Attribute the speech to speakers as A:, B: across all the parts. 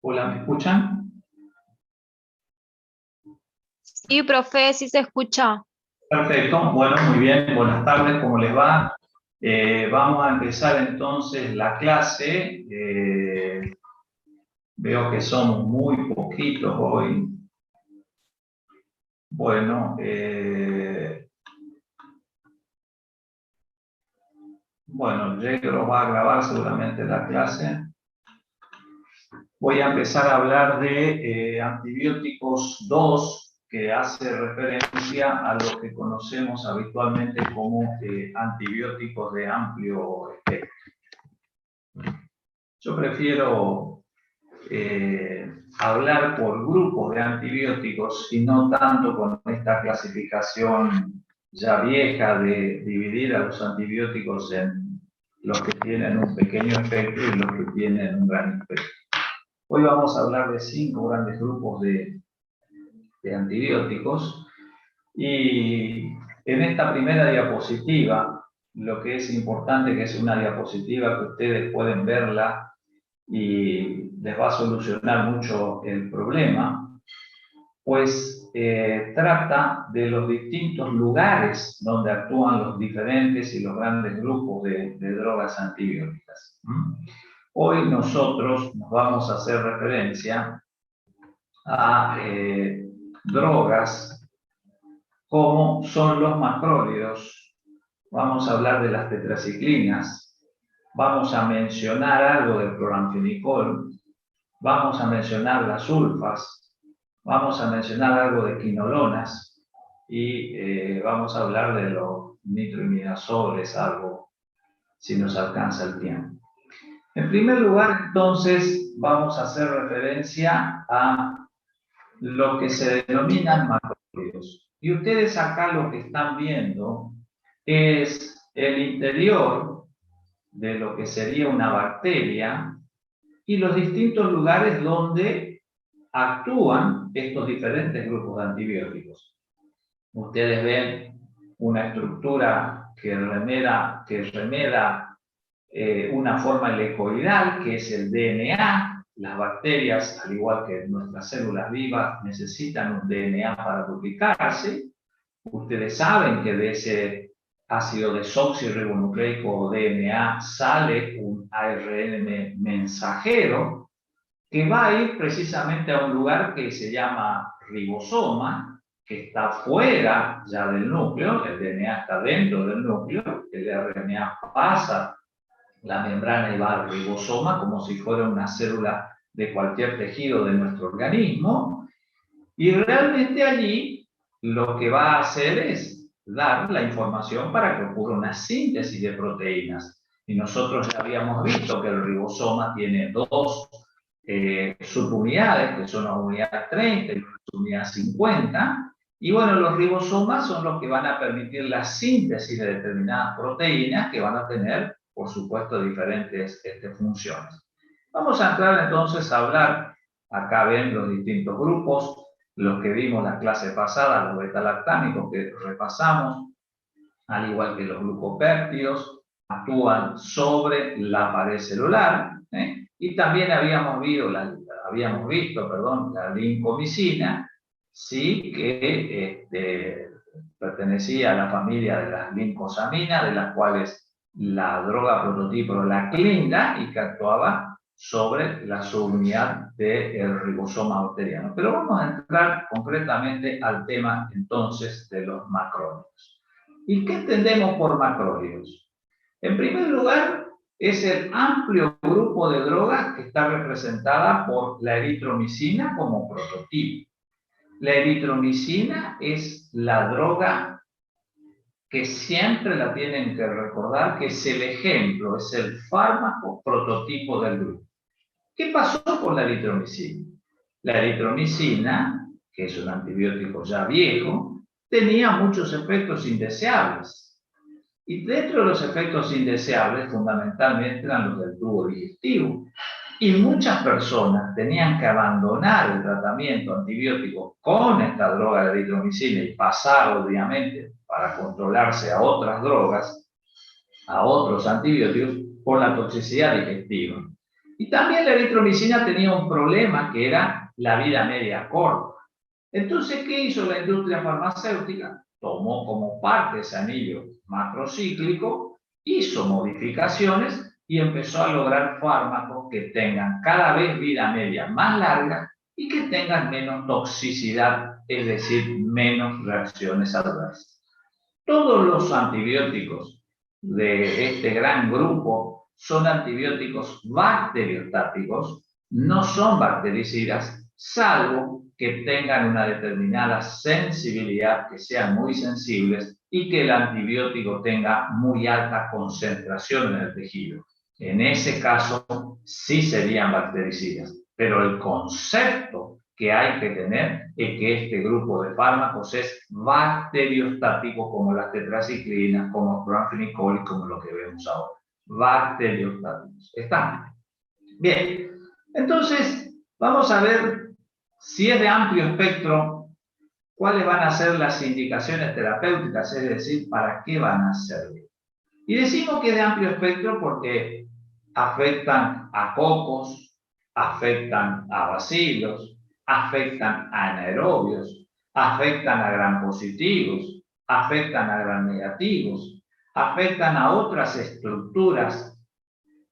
A: Hola, ¿me escuchan?
B: Sí, profe, sí se escucha.
A: Perfecto, bueno, muy bien, buenas tardes, ¿cómo les va? Vamos a empezar entonces la clase. Veo que somos muy poquitos hoy. Bueno, Yegro va a grabar seguramente la clase. Voy a empezar a hablar de antibióticos 2, que hace referencia a lo que conocemos habitualmente como antibióticos de amplio espectro. Yo prefiero hablar por grupos de antibióticos y no tanto con esta clasificación ya vieja de dividir a los antibióticos en los que tienen un pequeño efecto y los que tienen un gran efecto. Hoy vamos a hablar de 5 grandes grupos de antibióticos y en esta primera diapositiva, lo que es importante, que es una diapositiva que ustedes pueden verla y les va a solucionar mucho el problema, pues trata de los distintos lugares donde actúan los diferentes y los grandes grupos de drogas antibióticas. Hoy nosotros nos vamos a hacer referencia a drogas como son los macrólidos. Vamos a hablar de las tetraciclinas, vamos a mencionar algo del cloranfenicol, vamos a mencionar las sulfas, vamos a mencionar algo de quinolonas y vamos a hablar de los nitroimidazoles, algo si nos alcanza el tiempo. En primer lugar, entonces, vamos a hacer referencia a lo que se denominan macrólidos. Y ustedes acá lo que están viendo es el interior de lo que sería una bacteria y los distintos lugares donde actúan estos diferentes grupos de antibióticos. Ustedes ven una estructura que remeda una forma helicoidal, que es el DNA. Las bacterias, al igual que nuestras células vivas, necesitan un DNA para duplicarse. Ustedes saben que de ese ácido desoxirribonucleico o DNA sale un ARN mensajero que va a ir precisamente a un lugar que se llama ribosoma, que está fuera ya del núcleo. El DNA está dentro del núcleo, el RNA pasa la membrana y va al ribosoma como si fuera una célula de cualquier tejido de nuestro organismo, y realmente allí lo que va a hacer es dar la información para que ocurra una síntesis de proteínas. Y nosotros ya habíamos visto que el ribosoma tiene dos subunidades, que son la unidad 30 y la unidad 50, y bueno, los ribosomas son los que van a permitir la síntesis de determinadas proteínas que van a tener, por supuesto, diferentes funciones. Vamos a entrar entonces a hablar, acá ven los distintos grupos, los que vimos la clase pasada, los betalactámicos que repasamos, al igual que los glucopéptidos, actúan sobre la pared celular, y también habíamos visto la lincomicina, sí, que pertenecía a la familia de las lincosaminas, de las cuales la droga prototipo era la clinda y que actuaba sobre la subunidad del ribosoma bacteriano. Pero vamos a entrar concretamente al tema entonces de los macrólidos. ¿Y qué entendemos por macrólidos? En primer lugar, es el amplio grupo de drogas que está representada por la eritromicina como prototipo. La eritromicina es la droga que siempre la tienen que recordar, que es el ejemplo, es el fármaco prototipo del grupo. ¿Qué pasó con la eritromicina? La eritromicina, que es un antibiótico ya viejo, tenía muchos efectos indeseables. Y dentro de los efectos indeseables, fundamentalmente eran los del tubo digestivo. Y muchas personas tenían que abandonar el tratamiento antibiótico con esta droga de eritromicina y pasar, obviamente, para controlarse a otras drogas, a otros antibióticos, por la toxicidad digestiva. Y también la eritromicina tenía un problema que era la vida media corta. Entonces, ¿qué hizo la industria farmacéutica? Tomó como parte ese anillo macrocíclico, hizo modificaciones y empezó a lograr fármacos que tengan cada vez vida media más larga y que tengan menos toxicidad, es decir, menos reacciones adversas. Todos los antibióticos de este gran grupo son antibióticos bacteriostáticos, no son bactericidas, salvo que tengan una determinada sensibilidad, que sean muy sensibles y que el antibiótico tenga muy alta concentración en el tejido. En ese caso, sí serían bactericidas, pero el concepto que hay que tener es que este grupo de fármacos es bacteriostático, como las tetraciclinas, como clorfenicol y como lo que vemos ahora. Bacteriostáticos. ¿Están? Bien. Entonces, vamos a ver si es de amplio espectro, cuáles van a ser las indicaciones terapéuticas, es decir, para qué van a servir. Y decimos que es de amplio espectro porque afectan a cocos, afectan a bacilos, afectan a anaerobios, afectan a gram positivos, afectan a gram negativos, afectan a otras estructuras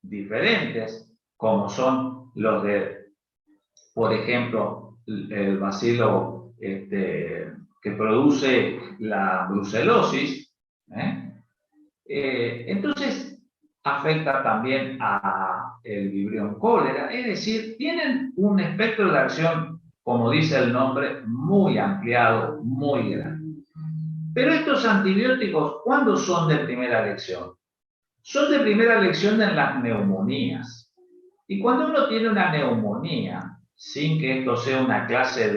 A: diferentes, como son los de, por ejemplo, el bacilo que produce la brucelosis. Entonces, afecta también a el Vibrio cólera, es decir, tienen un espectro de acción, como dice el nombre, muy ampliado, muy grande. Pero estos antibióticos, ¿cuándo son de primera elección? Son de primera elección en las neumonías. Y cuando uno tiene una neumonía, sin que esto sea una clase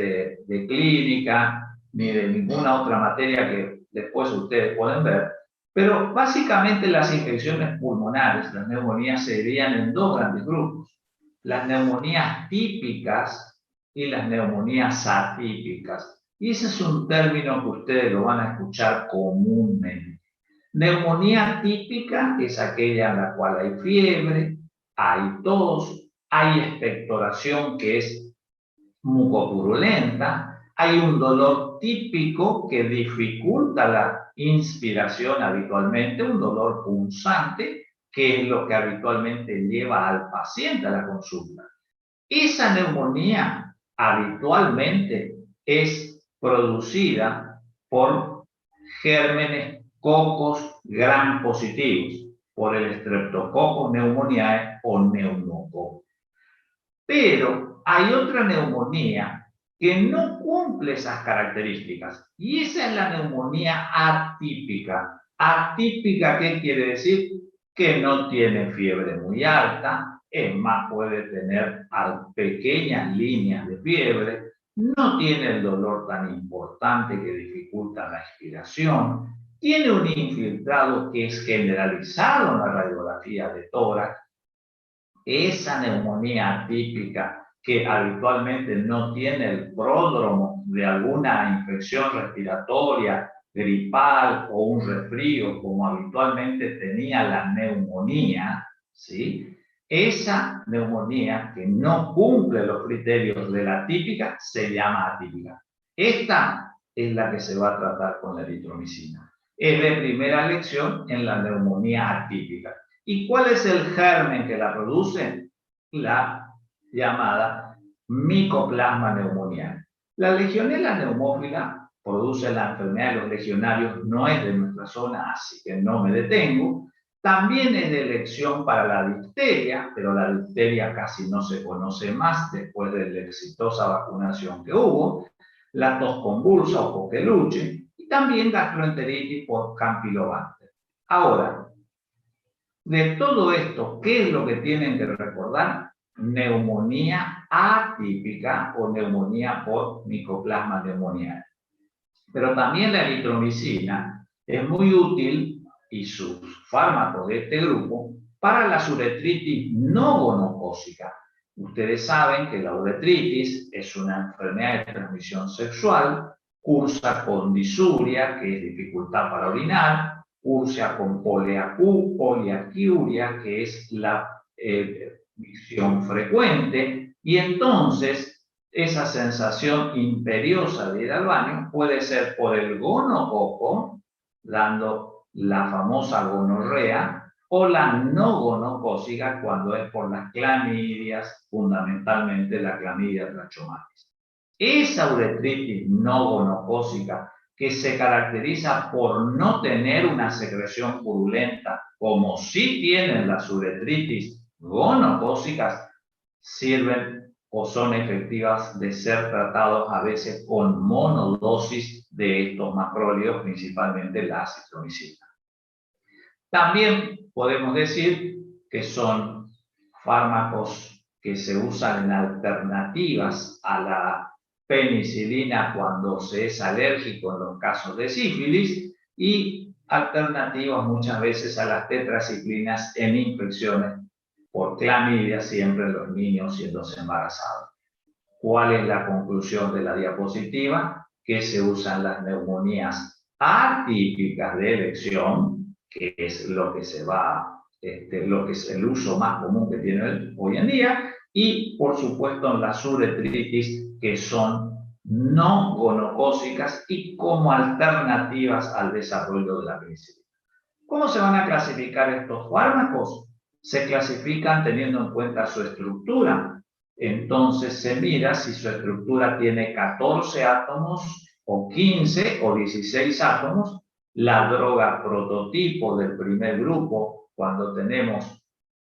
A: de clínica, ni de ninguna otra materia que después ustedes pueden ver, pero básicamente las infecciones pulmonares, las neumonías, se dividían en dos grandes grupos: las neumonías típicas y las neumonías atípicas. Y ese es un término que ustedes lo van a escuchar comúnmente. Neumonía típica es aquella en la cual hay fiebre, hay tos, hay expectoración que es mucopurulenta, hay un dolor típico que dificulta la inspiración habitualmente, un dolor punzante, que es lo que habitualmente lleva al paciente a la consulta. Esa neumonía habitualmente es producida por gérmenes cocos gram positivos, por el Streptococcus pneumoniae o neumococo. Pero hay otra neumonía que no cumple esas características, y esa es la neumonía atípica. Atípica, ¿qué quiere decir? Que no tiene fiebre muy alta, es más, puede tener pequeñas líneas de fiebre, no tiene el dolor tan importante que dificulta la expiración, tiene un infiltrado que es generalizado en la radiografía de tórax. Esa neumonía atípica que habitualmente no tiene el pródromo de alguna infección respiratoria, gripal o un resfrío, como habitualmente tenía la neumonía, ¿sí? Esa neumonía que no cumple los criterios de la típica se llama atípica. Esta es la que se va a tratar con la eritromicina. Es de primera elección en la neumonía atípica. ¿Y cuál es el germen que la produce? La llamada Mycoplasma pneumoniae. La Legionella neumófila produce la enfermedad de los legionarios, no es de nuestra zona, así que no me detengo. También es de elección para la difteria, pero la difteria casi no se conoce más después de la exitosa vacunación que hubo. La tos convulsa o coqueluche, y también gastroenteritis por Campylobacter. Ahora, de todo esto, ¿qué es lo que tienen que recordar? Neumonía atípica o neumonía por Mycoplasma pneumoniae. Pero también la eritromicina es muy útil, y sus fármacos de este grupo, para la uretritis no gonocócica. Ustedes saben que la uretritis es una enfermedad de transmisión sexual, cursa con disuria, que es dificultad para orinar, cursa con poliaquiuria, que es la micción frecuente, y entonces esa sensación imperiosa de ir al baño puede ser por el gonococo, dando la famosa gonorrea, o la no gonocócica cuando es por las clamidias, fundamentalmente la clamidia trachomatis. Esa uretritis no gonocócica, que se caracteriza por no tener una secreción purulenta, como sí tienen las uretritis gonocócicas, sirven o son efectivas de ser tratados a veces con monodosis de estos macrólidos, principalmente la acitromicina. También podemos decir que son fármacos que se usan en alternativas a la penicilina cuando se es alérgico en los casos de sífilis y alternativas muchas veces a las tetraciclinas en infecciones por clamidia, siempre en los niños y en los embarazados. ¿Cuál es la conclusión de la diapositiva? Que se usan las neumonías atípicas de elección, que es lo que se va, lo que es el uso más común que tiene hoy en día, y por supuesto las uretritis, que son no gonocócicas y como alternativas al desarrollo de la penicilina. ¿Cómo se van a clasificar estos fármacos? Se clasifican teniendo en cuenta su estructura. Entonces se mira si su estructura tiene 14 átomos o 15 o 16 átomos. La droga prototipo del primer grupo, cuando tenemos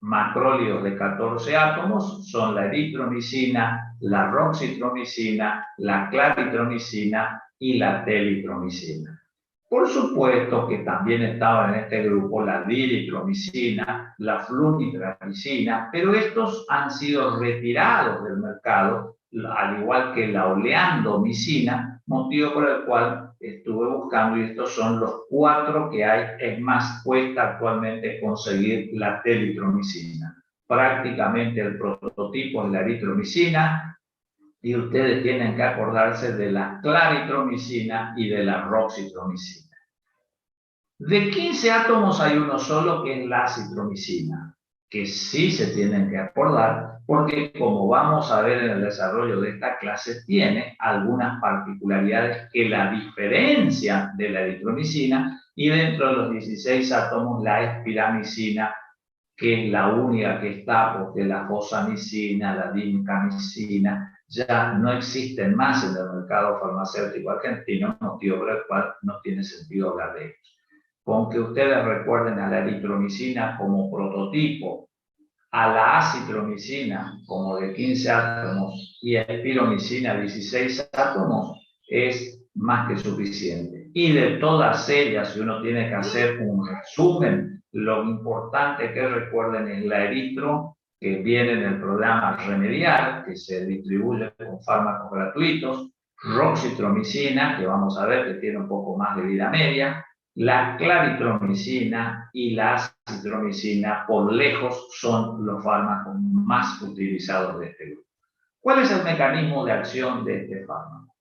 A: macrólidos de 14 átomos, son la eritromicina, la roxitromicina, la claritromicina y la telitromicina. Por supuesto que también estaban en este grupo la diritromicina, la flunitracicina, pero estos han sido retirados del mercado, al igual que la oleandomicina, motivo por el cual estuve buscando, y estos son los 4 que hay. Es más, cuesta actualmente conseguir la telitromicina. Prácticamente el prototipo es la eritromicina, y ustedes tienen que acordarse de la claritromicina y de la roxitromicina. De 15 átomos hay uno solo, que es la acitromicina, que sí se tienen que acordar, porque como vamos a ver en el desarrollo de esta clase, tiene algunas particularidades que la diferencian de la eritromicina, y dentro de los 16 átomos la espiramicina, que es la única que está, porque la fosamicina, la dincamicina, ya no existen más en el mercado farmacéutico argentino, motivo por el cual no tiene sentido hablar de ellos. Con que ustedes recuerden a la eritromicina como prototipo, a la acitromicina como de 15 átomos y a espiromicina 16 átomos, es más que suficiente. Y de todas ellas, si uno tiene que hacer un resumen, lo importante que recuerden es la eritro, que viene en el programa Remediar, que se distribuye con fármacos gratuitos, roxitromicina, que vamos a ver que tiene un poco más de vida media, la claritromicina y la acitromicina, por lejos, son los fármacos más utilizados de este grupo. ¿Cuál es el mecanismo de acción de este fármaco?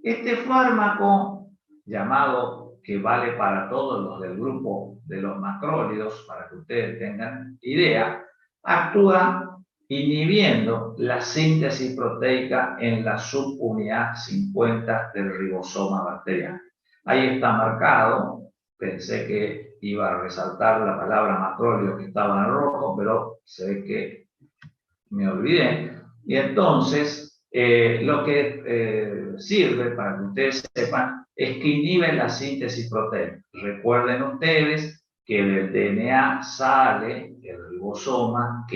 A: Este fármaco, llamado, que vale para todos los del grupo de los macrólidos, para que ustedes tengan idea, actúa inhibiendo la síntesis proteica en la subunidad 50 del ribosoma bacteriano. Ahí está marcado. Pensé que iba a resaltar la palabra macróleo que estaba en rojo, pero se ve que me olvidé. Y entonces, lo que sirve, para que ustedes sepan, es que inhibe la síntesis proteica. Recuerden ustedes que del DNA sale el ribosoma,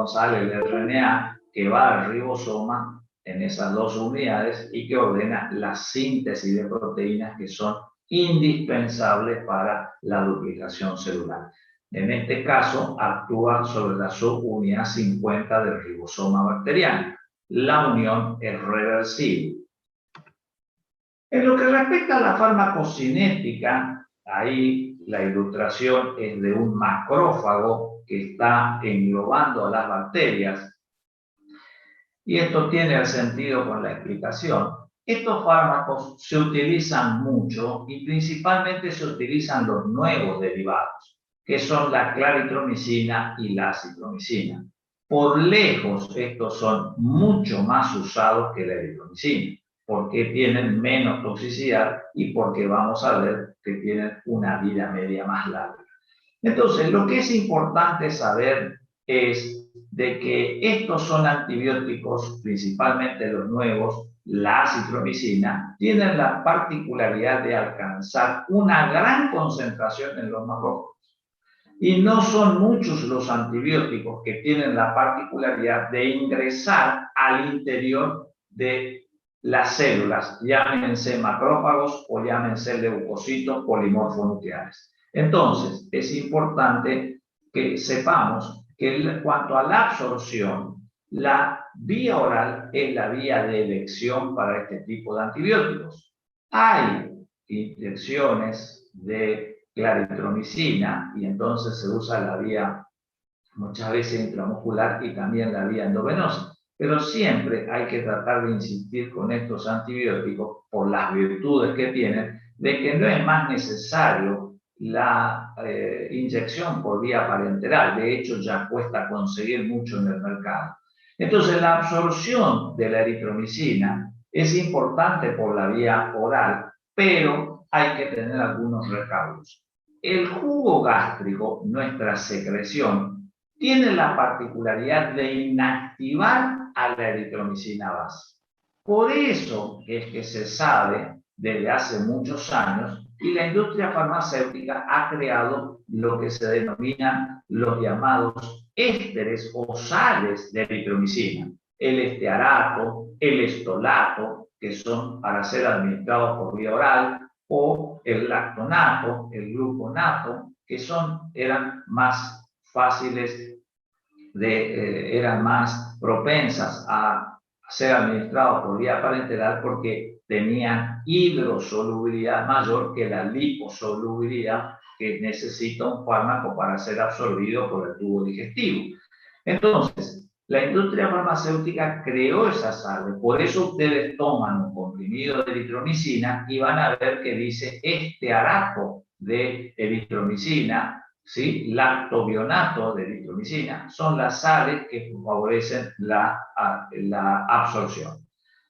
A: sale el RNA que va al ribosoma en esas 2 unidades y que ordena la síntesis de proteínas que son indispensables para la duplicación celular. En este caso, actúa sobre la subunidad 50 del ribosoma bacteriano. La unión es reversible. En lo que respecta a la farmacocinética, ahí la ilustración es de un macrófago que está englobando a las bacterias. Y esto tiene el sentido con la explicación. Estos fármacos se utilizan mucho y principalmente se utilizan los nuevos derivados. que son la claritromicina y la acitromicina. Por lejos, estos son mucho más usados que la eritromicina, porque tienen menos toxicidad y porque vamos a ver que tienen una vida media más larga. Entonces, lo que es importante saber es de que estos son antibióticos, principalmente los nuevos, la acitromicina, tienen la particularidad de alcanzar una gran concentración en los macrófagos. Y no son muchos los antibióticos que tienen la particularidad de ingresar al interior de las células, llámense macrófagos o llámense leucocitos polimorfonucleares. Entonces, es importante que sepamos que en cuanto a la absorción, la vía oral es la vía de elección para este tipo de antibióticos. Hay inyecciones de claritromicina y entonces se usa la vía muchas veces intramuscular y también la vía endovenosa. Pero siempre hay que tratar de insistir con estos antibióticos por las virtudes que tienen, de que no es más necesario la inyección por vía parenteral. De hecho, ya cuesta conseguir mucho en el mercado. Entonces, la absorción de la eritromicina es importante por la vía oral, pero hay que tener algunos recaudos. El jugo gástrico, nuestra secreción, tiene la particularidad de inactivar a la eritromicina base. Por eso es que se sabe desde hace muchos años y la industria farmacéutica ha creado lo que se denominan los llamados ésteres o sales de eritromicina. El estearato, el estolato, que son para ser administrados por vía oral, o el lactonato, el gluconato, que eran más fáciles, eran más propensas a ser administrados por vía parenteral porque tenían hidrosolubilidad mayor que la liposolubilidad que necesita un fármaco para ser absorbido por el tubo digestivo. Entonces, la industria farmacéutica creó esas sales, por eso ustedes toman un comprimido de eritromicina y van a ver que dice estearato de eritromicina, ¿sí? Lactobionato de eritromicina, son las sales que favorecen la absorción.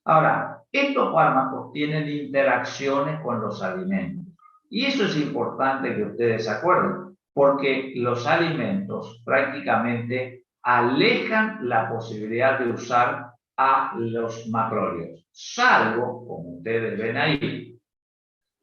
A: Ahora, estos fármacos tienen interacciones con los alimentos y eso es importante que ustedes se acuerden, porque los alimentos prácticamente alejan la posibilidad de usar a los macróleos, salvo, como ustedes ven ahí,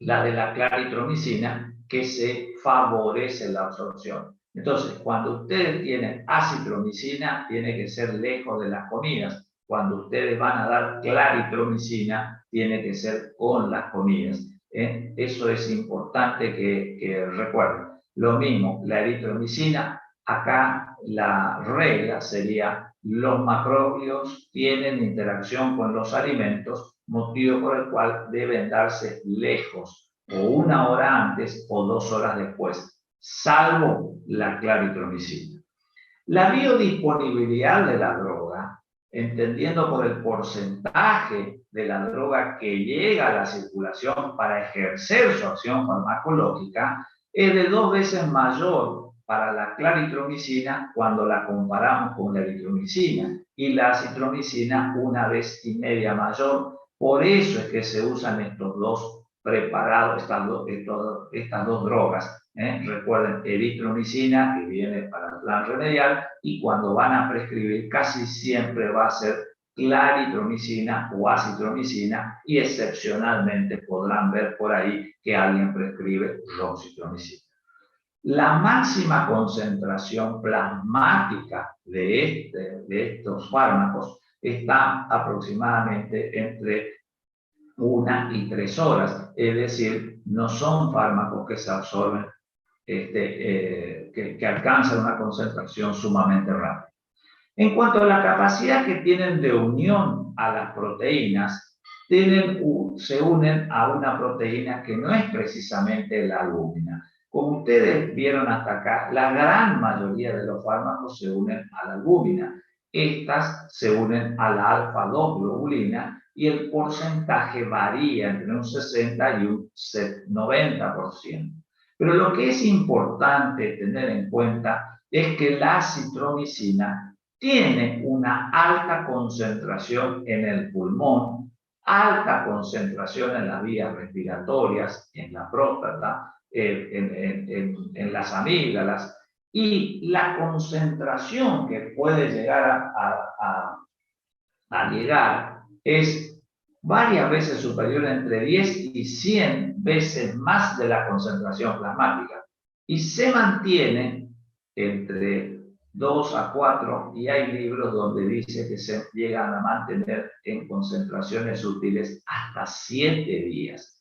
A: la de la claritromicina, que se favorece la absorción. Entonces, cuando ustedes tienen acitromicina, tiene que ser lejos de las comidas. Cuando ustedes van a dar claritromicina, tiene que ser con las comidas. Eso es importante que recuerden. Lo mismo, la eritromicina, acá la regla sería los macróleos tienen interacción con los alimentos, motivo por el cual deben darse lejos, o 1 hora antes o 2 horas después, salvo la claritromicina. La biodisponibilidad de la droga, entendiendo por el porcentaje de la droga que llega a la circulación para ejercer su acción farmacológica, es de 2 veces mayor para la claritromicina cuando la comparamos con la eritromicina y la acitromicina 1,5 veces mayor. Por eso es que se usan estos dos preparados, estas dos drogas. Recuerden, eritromicina, que viene para el plan remedial, y cuando van a prescribir casi siempre va a ser claritromicina o acitromicina, y excepcionalmente podrán ver por ahí que alguien prescribe roxitromicina. La máxima concentración plasmática de estos fármacos está aproximadamente entre 1 y 3 horas, es decir, no son fármacos que se absorben, que alcanzan una concentración sumamente rápida. En cuanto a la capacidad que tienen de unión a las proteínas, se unen a una proteína que no es precisamente la albúmina. Como ustedes vieron hasta acá, la gran mayoría de los fármacos se unen a la albúmina. Estas se unen a la alfa-2 globulina y el porcentaje varía entre un 60 y un 90%. Pero lo que es importante tener en cuenta es que la acitromicina tiene una alta concentración en el pulmón, alta concentración en las vías respiratorias, en la próstata, en las amígdalas, y la concentración que puede llegar a llegar es varias veces superior, entre 10 y 100 veces más de la concentración plasmática, y se mantiene entre 2 a 4, y hay libros donde dice que se llegan a mantener en concentraciones útiles hasta 7 días.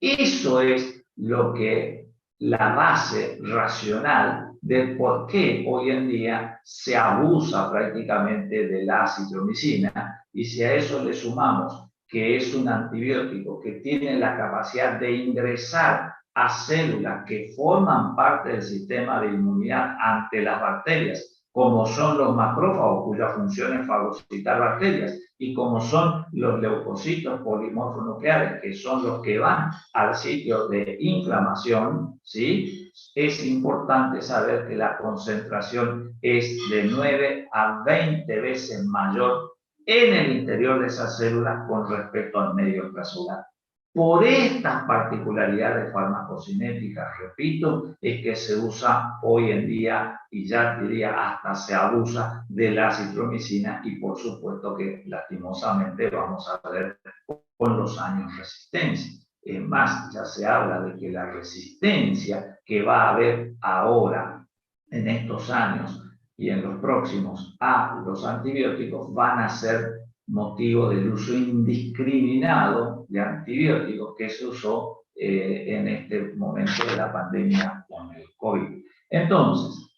A: Eso es lo que la base racional de por qué hoy en día se abusa prácticamente de la acitromicina, y si a eso le sumamos que es un antibiótico que tiene la capacidad de ingresar a células que forman parte del sistema de inmunidad ante las bacterias, como son los macrófagos, cuya función es fagocitar bacterias, y como son los leucocitos polimorfonucleares, que son los que van al sitio de inflamación, ¿sí? Es importante saber que la concentración es de 9 a 20 veces mayor en el interior de esas células con respecto al medio extracelular. Por estas particularidades farmacocinéticas, repito, es que se usa hoy en día, y ya diría hasta se abusa de la acitromicina, y por supuesto que lastimosamente vamos a ver con los años resistencia. Es más, ya se habla de que la resistencia que va a haber ahora en estos años y en los próximos a los antibióticos van a ser motivo del uso indiscriminado de antibióticos que se usó en este momento de la pandemia con el COVID. Entonces,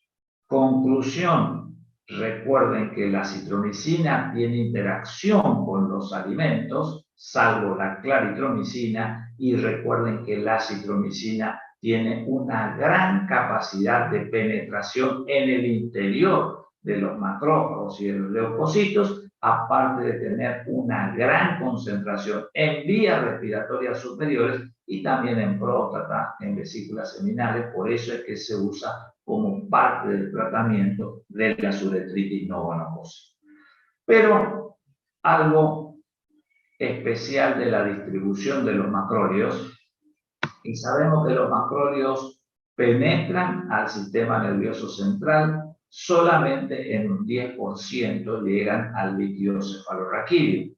A: conclusión, recuerden que la citromicina tiene interacción con los alimentos, salvo la claritromicina, y recuerden que la citromicina tiene una gran capacidad de penetración en el interior de los macrófagos y de los leucocitos, aparte de tener una gran concentración en vías respiratorias superiores y también en próstata, en vesículas seminales. Por eso es que se usa como parte del tratamiento de la uretritis no gonocócica. Pero algo especial de la distribución de los macrólidos, y sabemos que los macrólidos penetran al sistema nervioso central, solamente en un 10% llegan al líquido cefalorraquídeo.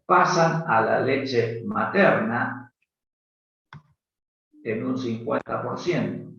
A: Pasan a la leche materna en un 50%.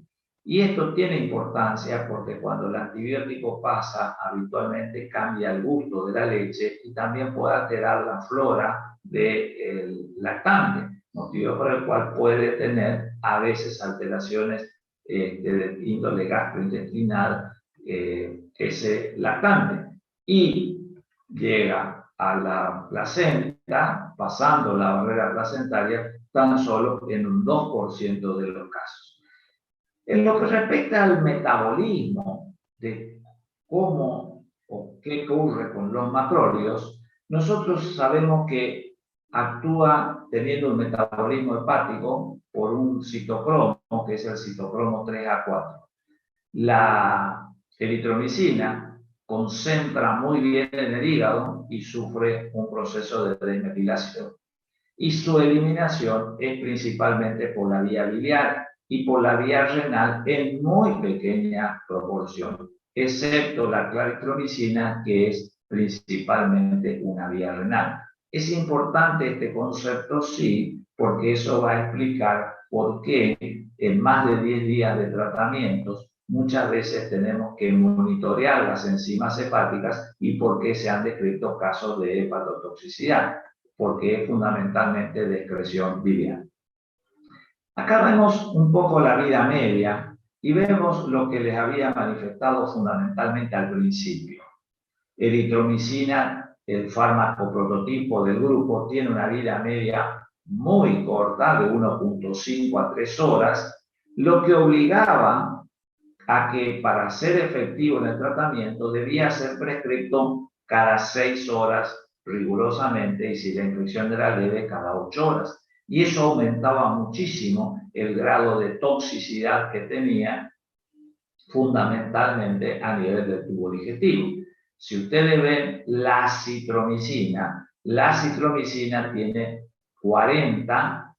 A: Y esto tiene importancia porque cuando el antibiótico pasa, habitualmente cambia el gusto de la leche y también puede alterar la flora del lactante, motivo por el cual puede tener a veces alteraciones de índole gastrointestinal ese lactante. Y llega a la placenta, pasando la barrera placentaria, tan solo en un 2% de los casos. En lo que respecta al metabolismo de cómo o qué ocurre con los macrólidos, nosotros sabemos que actúa teniendo un metabolismo hepático por un citocromo, que es el citocromo 3A4. La eritromicina concentra muy bien en el hígado y sufre un proceso de desmetilación. Y su eliminación es principalmente por la vía biliar y por la vía renal en muy pequeña proporción, excepto la claritromicina, que es principalmente una vía renal. Es importante este concepto, sí, porque eso va a explicar por qué en más de 10 días de tratamientos muchas veces tenemos que monitorear las enzimas hepáticas y por qué se han descrito casos de hepatotoxicidad, porque es fundamentalmente de excreción biliar. Acá vemos un poco la vida media y vemos lo que les había manifestado fundamentalmente al principio. Eritromicina, el fármaco prototipo del grupo, tiene una vida media muy corta, de 1.5 a 3 horas, lo que obligaba a que para ser efectivo en el tratamiento debía ser prescrito cada 6 horas rigurosamente, y si la infección era leve, cada 8 horas. y eso aumentaba muchísimo el grado de toxicidad que tenía, fundamentalmente a nivel del tubo digestivo. Si ustedes ven la citromicina tiene 40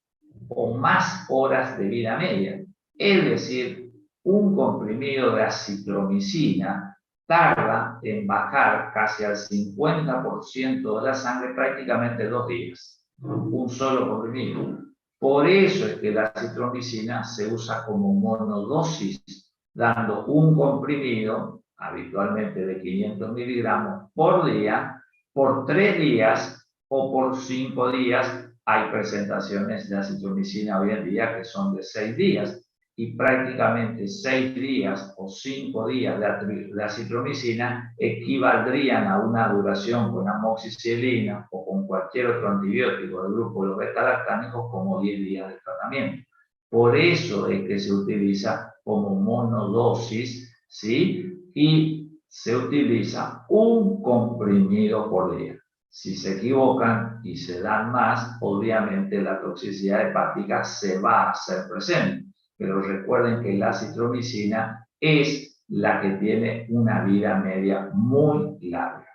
A: o más horas de vida media. Es decir, un comprimido de acitromicina tarda en bajar casi al 50% de la sangre prácticamente 2 días. Un solo comprimido. Por eso es que la acitromicina se usa como monodosis, dando un comprimido, habitualmente de 500 miligramos por día, por 3 días o por 5 días. Hay presentaciones de acitromicina hoy en día que son de 6 días, y prácticamente 6 días o 5 días de acitromicina equivaldrían a una duración con amoxicilina o con cualquier otro antibiótico del grupo de los beta-lactámicos como 10 días de tratamiento. Por eso es que se utiliza como monodosis, ¿sí? Y se utiliza un comprimido por día. Si se equivocan y se dan más, obviamente la toxicidad hepática se va a hacer presente. Pero recuerden que la acitromicina es la que tiene una vida media muy larga.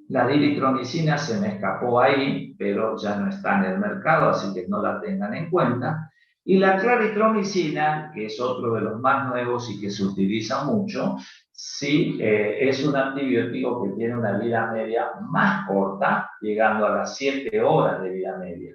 A: La dilitromicina se me escapó ahí, pero ya no está en el mercado, así que no la tengan en cuenta. Y la claritromicina, que es otro de los más nuevos y que se utiliza mucho, sí, es un antibiótico que tiene una vida media más corta, llegando a las 7 horas de vida media.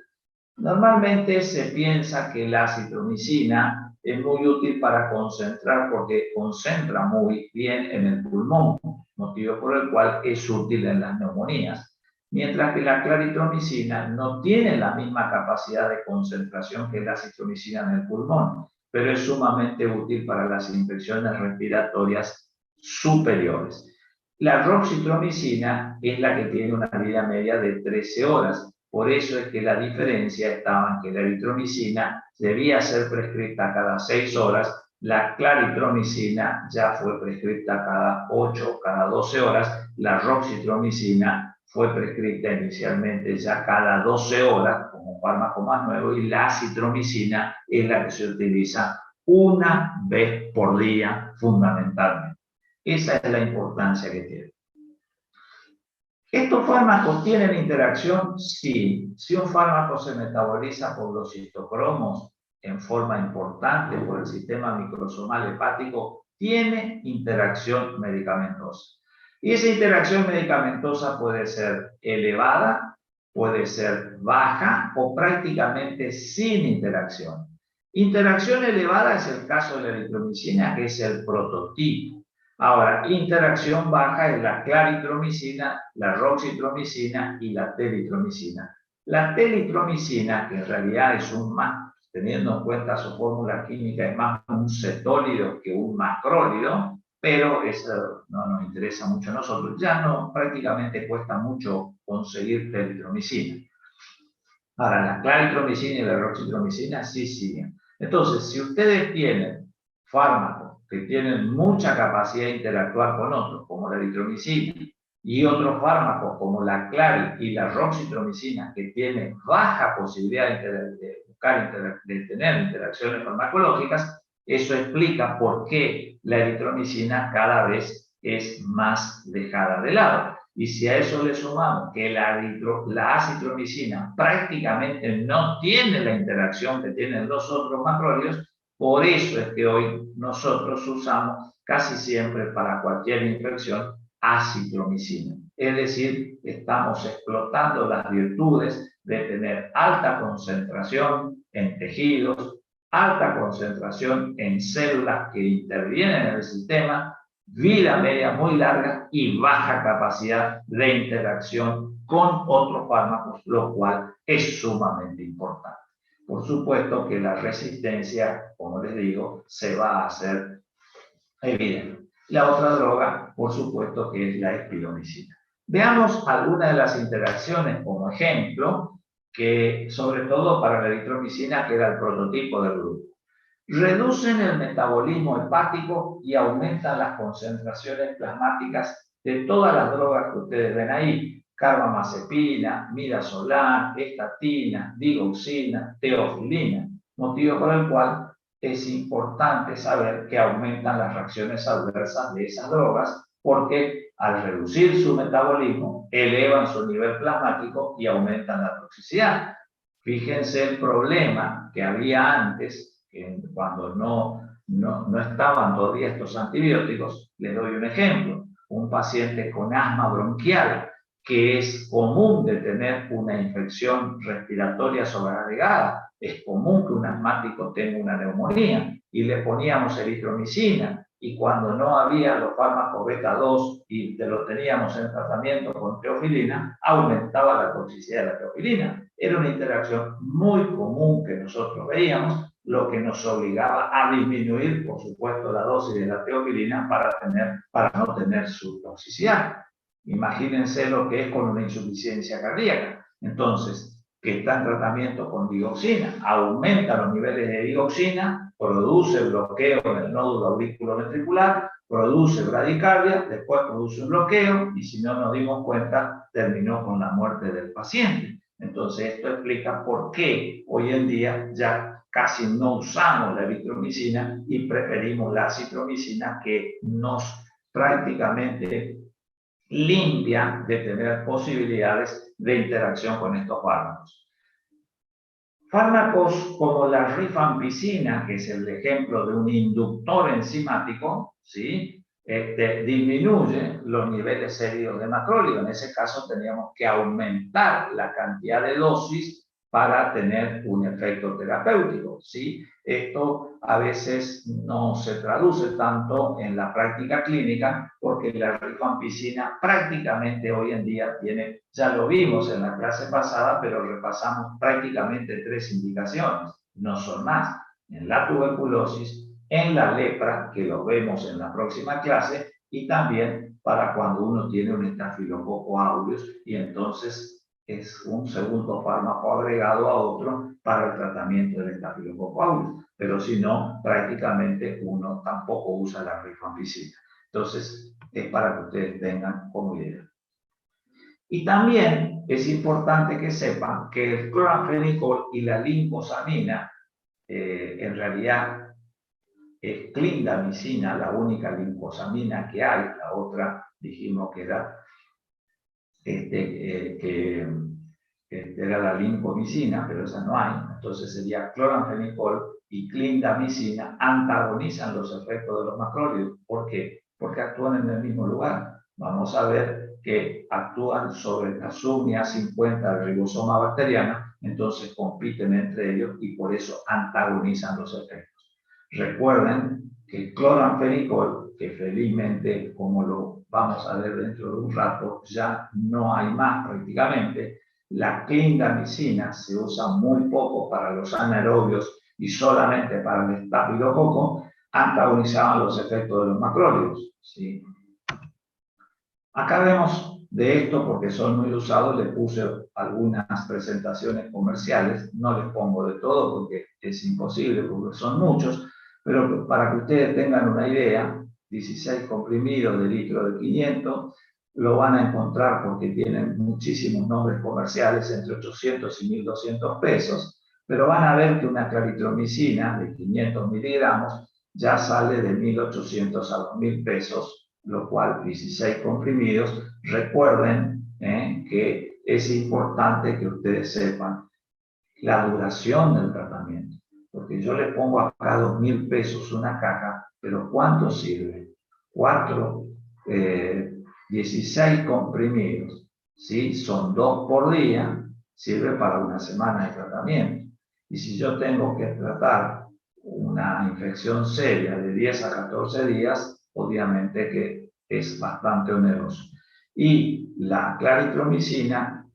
A: Normalmente se piensa que la acitromicina es muy útil para concentrar porque concentra muy bien en el pulmón, motivo por el cual es útil en las neumonías. Mientras que la claritromicina no tiene la misma capacidad de concentración que la acitromicina en el pulmón, pero es sumamente útil para las infecciones respiratorias superiores. La roxitromicina es la que tiene una vida media de 13 horas. Por eso es que la diferencia estaba en que la eritromicina debía ser prescrita cada 6 horas, la claritromicina ya fue prescrita cada 8, cada 12 horas, la roxitromicina fue prescrita inicialmente ya cada 12 horas como fármaco más nuevo, y la acitromicina es la que se utiliza una vez por día fundamentalmente. Esa es la importancia que tiene. ¿Estos fármacos tienen interacción? Sí. Si un fármaco se metaboliza por los citocromos en forma importante por el sistema microsomal hepático, tiene interacción medicamentosa. Y esa interacción medicamentosa puede ser elevada, puede ser baja o prácticamente sin interacción. Interacción elevada es el caso de la eritromicina, que es el prototipo. Ahora, interacción baja es la claritromicina, la roxitromicina y la telitromicina. La telitromicina, que en realidad es teniendo en cuenta su fórmula química, es más un cetólido que un macrólido, pero eso no nos interesa mucho a nosotros. Ya no, prácticamente cuesta mucho conseguir telitromicina. Ahora, la claritromicina y la roxitromicina sí siguen. Entonces, si ustedes tienen fármacos que tienen mucha capacidad de interactuar con otros, como la eritromicina, y otros fármacos como la clari y la roxitromicina, que tienen baja posibilidad de tener interacciones farmacológicas, eso explica por qué la eritromicina cada vez es más dejada de lado. Y si a eso le sumamos que la acitromicina prácticamente no tiene la interacción que tienen los otros macrólidos, por eso es que hoy nosotros usamos casi siempre para cualquier infección acitromicina. Es decir, estamos explotando las virtudes de tener alta concentración en tejidos, alta concentración en células que intervienen en el sistema, vida media muy larga y baja capacidad de interacción con otros fármacos, lo cual es sumamente importante. Por supuesto que la resistencia, como les digo, se va a hacer evidente. La otra droga, por supuesto, que es la espiromicina. Veamos algunas de las interacciones como ejemplo, que sobre todo para la eritromicina, que era el prototipo del grupo. Reducen el metabolismo hepático y aumentan las concentraciones plasmáticas de todas las drogas que ustedes ven ahí. carbamazepina, midazolam, estatina, digoxina, teofilina, motivo por el cual es importante saber que aumentan las reacciones adversas de esas drogas porque al reducir su metabolismo elevan su nivel plasmático y aumentan la toxicidad. Fíjense el problema que había antes, cuando no estaban todavía estos antibióticos. Les doy un ejemplo. Un paciente con asma bronquial, que es común de tener una infección respiratoria sobreagregada, es común que un asmático tenga una neumonía, y le poníamos eritromicina, y cuando no había los fármacos beta 2 y lo teníamos en tratamiento con teofilina, aumentaba la toxicidad de la teofilina. Era una interacción muy común que nosotros veíamos, lo que nos obligaba a disminuir, por supuesto, la dosis de la teofilina para no tener su toxicidad. Imagínense lo que es con una insuficiencia cardíaca. Entonces, que está en tratamiento con digoxina, aumenta los niveles de digoxina, produce bloqueo en el nódulo auriculoventricular, produce bradicardia, después produce un bloqueo, y si no nos dimos cuenta, terminó con la muerte del paciente. Entonces, esto explica por qué hoy en día ya casi no usamos la eritromicina y preferimos la acitromicina, que nos prácticamente limpia de tener posibilidades de interacción con estos fármacos. Fármacos como la rifampicina, que es el ejemplo de un inductor enzimático, ¿sí? Disminuye los niveles serios de macróleo. En ese caso teníamos que aumentar la cantidad de dosis para tener un efecto terapéutico, ¿sí? Esto a veces no se traduce tanto en la práctica clínica, porque la rifampicina prácticamente hoy en día tiene, ya lo vimos en la clase pasada, pero repasamos prácticamente 3 indicaciones, no son más: en la tuberculosis, en la lepra, que lo vemos en la próxima clase, y también para cuando uno tiene un estafilococo aureus, y entonces es un segundo fármaco agregado a otro para el tratamiento del estafilococo aureus. Pero si no, prácticamente uno tampoco usa la rifampicina. Entonces, es para que ustedes tengan como idea. Y también es importante que sepan que el cloranfenicol y la lincosamina, en realidad es clindamicina, la única lincosamina que hay. La otra dijimos que era era la lincomicina, pero esa no hay. Entonces sería cloranfenicol y clindamicina antagonizan los efectos de los macrólidos. ¿Por qué? Porque actúan en el mismo lugar. Vamos a ver que actúan sobre la Sumia 50 del ribosoma bacteriano, entonces compiten entre ellos y por eso antagonizan los efectos. Recuerden que el cloranfenicol, que felizmente, como lo vamos a ver dentro de un rato, ya no hay más prácticamente. La clindamicina se usa muy poco para los anaerobios y solamente para el estafilococo, antagonizaban los efectos de los macrólidos, ¿sí? Acá vemos de esto, porque son muy usados, les puse algunas presentaciones comerciales, no les pongo de todo porque es imposible, porque son muchos, pero para que ustedes tengan una idea, 16 comprimidos de litro de 500, lo van a encontrar porque tienen muchísimos nombres comerciales, entre 800 y 1.200 pesos, pero van a ver que una claritromicina de 500 miligramos ya sale de 1.800 a 2.000 pesos, lo cual 16 comprimidos. Recuerden que es importante que ustedes sepan la duración del tratamiento, porque yo le pongo acá 2.000 pesos una caja, pero ¿cuánto sirve? 16 comprimidos, ¿sí? Son 2 por día, sirve para una semana de tratamiento. Y si yo tengo que tratar una infección seria de 10 a 14 días, obviamente que es bastante oneroso. Y la claritromicina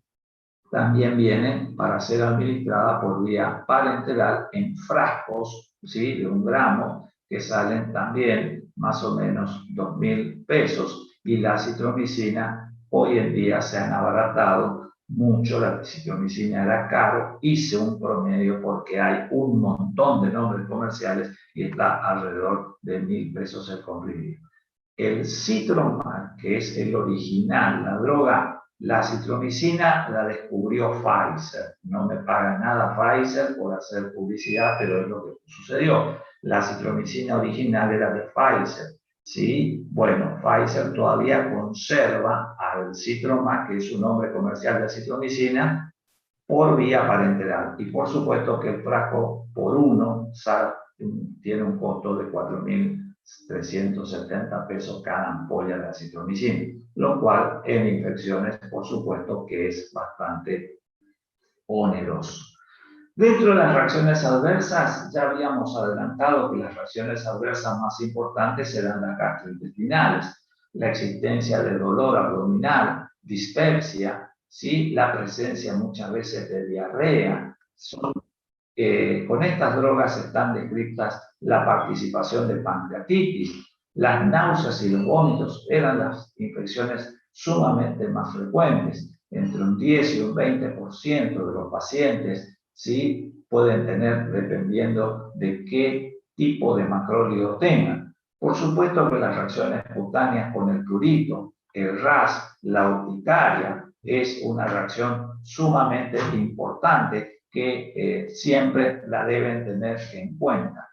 A: también viene para ser administrada por vía parenteral en frascos, ¿sí? De 1 gramo, que salen también más o menos 2.000 pesos. Y la acitromicina hoy en día se han abaratado mucho. La acitromicina era caro, hice un promedio porque hay un montón de nombres comerciales y está alrededor de 1.000 pesos el comprimido. El Citromac, que es el original, la droga La acitromicina la descubrió Pfizer. No me paga nada Pfizer por hacer publicidad, pero es lo que sucedió. La acitromicina original era de Pfizer, ¿sí? Bueno, Pfizer todavía conserva al Citromax, que es su nombre comercial de acitromicina, por vía parenteral. Y por supuesto que el frasco por uno tiene un costo de 4.370 pesos cada ampolla de acitromicina, lo cual en infecciones, por supuesto, que es bastante oneroso. Dentro de las reacciones adversas, ya habíamos adelantado que las reacciones adversas más importantes eran las gastrointestinales, la existencia de dolor abdominal, dispepsia, ¿sí? La presencia muchas veces de diarrea. Con estas drogas están descritas la participación de pancreatitis, las náuseas y los vómitos eran las infecciones sumamente más frecuentes. Entre un 10 y un 20% de los pacientes, ¿sí? Pueden tener, dependiendo de qué tipo de macrólido tengan. Por supuesto que las reacciones cutáneas con el prurito, el RAS, la urticaria, es una reacción sumamente importante que siempre la deben tener en cuenta.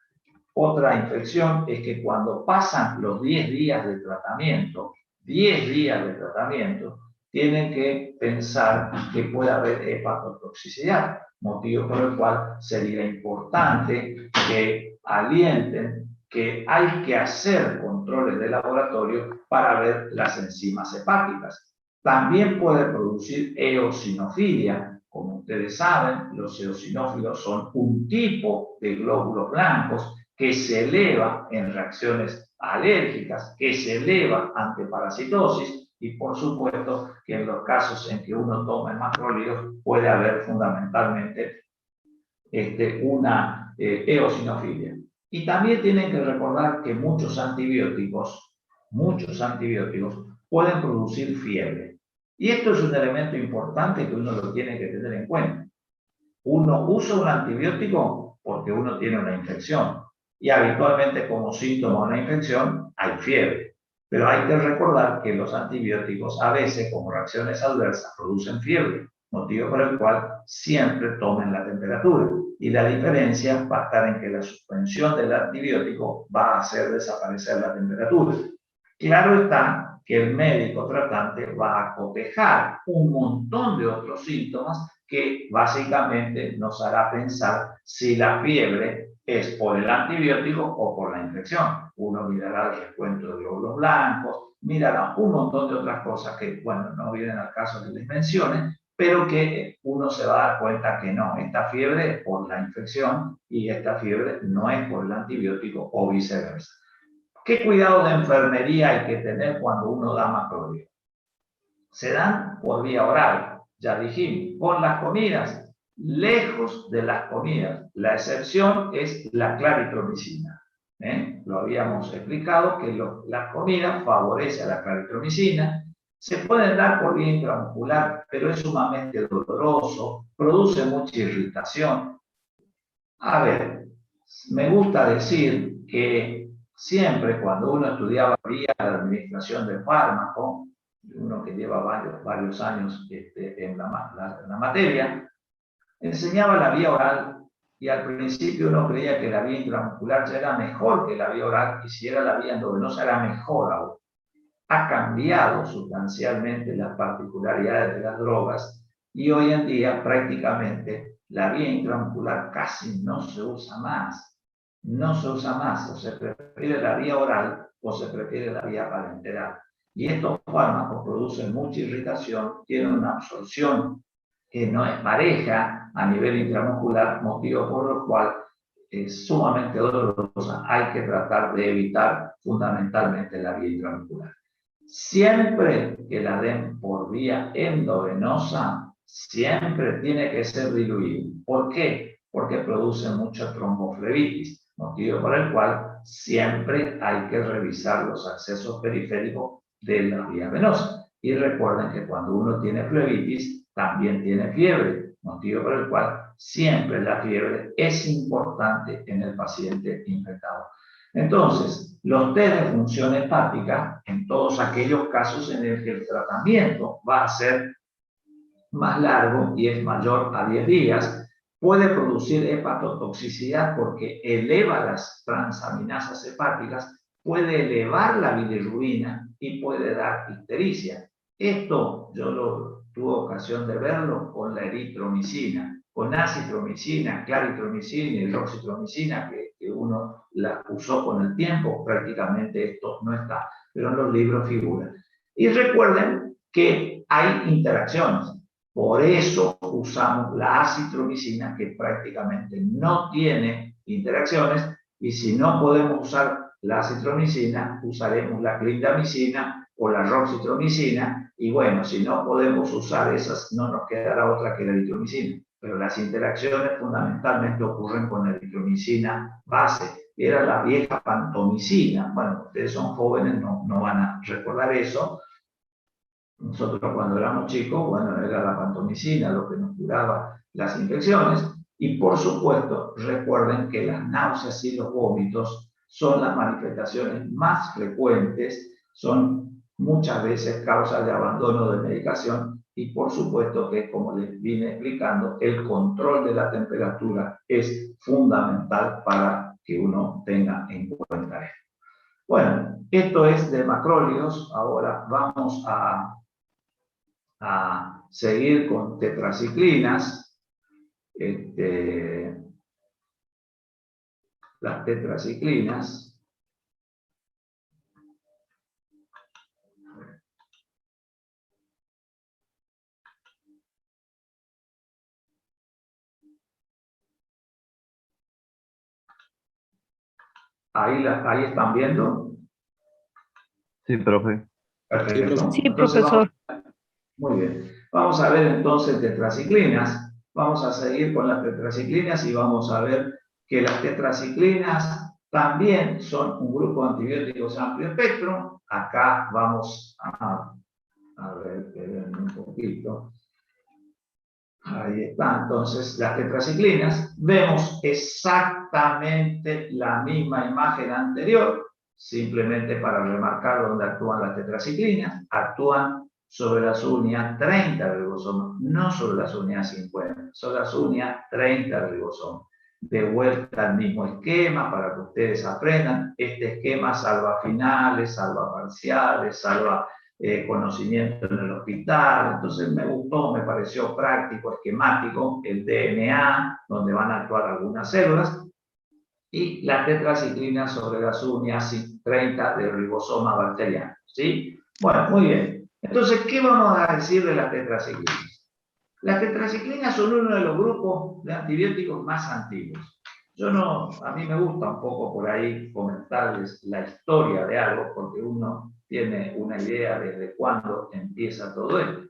A: Otra infección es que cuando pasan los 10 días de tratamiento, 10 días de tratamiento, tienen que pensar que puede haber hepatotoxicidad, motivo por el cual sería importante que alienten que hay que hacer controles de laboratorio para ver las enzimas hepáticas. También puede producir eosinofilia. Como ustedes saben, los eosinófilos son un tipo de glóbulos blancos que se eleva en reacciones alérgicas, que se eleva ante parasitosis y por supuesto que en los casos en que uno toma macrólidos puede haber fundamentalmente una eosinofilia. Y también tienen que recordar que muchos antibióticos pueden producir fiebre. Y esto es un elemento importante que uno lo tiene que tener en cuenta. Uno usa un antibiótico porque uno tiene una infección y habitualmente como síntoma de una infección hay fiebre. Pero hay que recordar que los antibióticos a veces como reacciones adversas producen fiebre, motivo por el cual siempre tomen la temperatura. Y la diferencia va a estar en que la suspensión del antibiótico va a hacer desaparecer la temperatura. Claro está que el médico tratante va a cotejar un montón de otros síntomas que básicamente nos hará pensar si la fiebre es por el antibiótico o por la infección. Uno mirará el recuento de glóbulos blancos, mirará un montón de otras cosas que, bueno, no vienen al caso que les mencione, pero que uno se va a dar cuenta que no, esta fiebre es por la infección y esta fiebre no es por el antibiótico o viceversa. ¿Qué cuidado de enfermería hay que tener cuando uno da macrólido? Se dan por vía oral, ya dijimos, con las comidas, lejos de las comidas. La excepción es la claritromicina. Lo habíamos explicado que la comida favorece a la claritromicina. Se pueden dar por vía intramuscular, pero es sumamente doloroso, produce mucha irritación. A ver, me gusta decir que siempre cuando uno estudiaba vía de administración del fármaco, uno que lleva varios años en la materia, enseñaba la vía oral y al principio uno creía que la vía intramuscular ya era mejor que la vía oral y si era la vía endovenosa era mejor aún. Ha cambiado sustancialmente las particularidades de las drogas y hoy en día prácticamente la vía intramuscular casi no se usa más. No se usa más, o se prefiere la vía oral o se prefiere la vía parenteral. Y estos fármacos producen mucha irritación, tienen una absorción que no es pareja a nivel intramuscular, motivo por el cual es sumamente dolorosa. Hay que tratar de evitar fundamentalmente la vía intramuscular. Siempre que la den por vía endovenosa, siempre tiene que ser diluido. ¿Por qué? Porque produce mucha tromboflebitis, motivo por el cual siempre hay que revisar los accesos periféricos de la vía venosa. Y recuerden que cuando uno tiene flebitis, también tiene fiebre, motivo por el cual siempre la fiebre es importante en el paciente infectado. Entonces, los test de función hepática, en todos aquellos casos en el que el tratamiento va a ser más largo y es mayor a 10 días, puede producir hepatotoxicidad porque eleva las transaminasas hepáticas, puede elevar la bilirrubina y puede dar ictericia. Esto yo tuve ocasión de verlo con la eritromicina, con acitromicina, claritromicina y roxitromicina, que uno la usó con el tiempo, prácticamente esto no está, pero en los libros figura. Y recuerden que hay interacciones. Por eso usamos la acitromicina, que prácticamente no tiene interacciones, y si no podemos usar la acitromicina, usaremos la clindamicina o la roxitromicina, y bueno, si no podemos usar esas, no nos quedará otra que la eritromicina. Pero las interacciones fundamentalmente ocurren con la eritromicina base, que era la vieja pantomicina. Bueno, ustedes son jóvenes, no van a recordar eso. Nosotros cuando éramos chicos, bueno, era la pantomicina lo que nos curaba las infecciones. Y por supuesto, recuerden que las náuseas y los vómitos son las manifestaciones más frecuentes, son muchas veces causa de abandono de medicación y por supuesto que, como les vine explicando, el control de la temperatura es fundamental para que uno tenga en cuenta esto. Bueno, esto es de macrólidos. Ahora vamos a seguir con tetraciclinas. Las tetraciclinas. Ahí están viendo.
C: Sí, profe.
A: Perfecto.
B: Sí,
A: Entonces,
B: profesor.
A: muy bien. Vamos a ver entonces tetraciclinas. Vamos a seguir con las tetraciclinas y vamos a ver que las tetraciclinas también son un grupo de antibióticos amplio espectro. Acá vamos a ver un poquito. Ahí está, entonces las tetraciclinas. Vemos exactamente la misma imagen anterior, simplemente para remarcar dónde actúan las tetraciclinas. Actúan sobre las unidades 30 del ribosoma, no sobre las unidades 50, sobre las unidades 30 del ribosoma. De vuelta al mismo esquema para que ustedes aprendan. Este esquema salva finales, salva parciales, salva conocimiento en el hospital. Entonces me gustó, me pareció práctico, esquemático, el DNA, donde van a actuar algunas células, y la tetraciclina sobre las unidades 30 del ribosoma bacteriano. ¿Sí? Bueno, muy bien. Entonces, ¿qué vamos a decir de las tetraciclinas? Las tetraciclinas son uno de los grupos de antibióticos más antiguos. A mí me gusta un poco por ahí comentarles la historia de algo, porque uno tiene una idea desde cuándo empieza todo esto.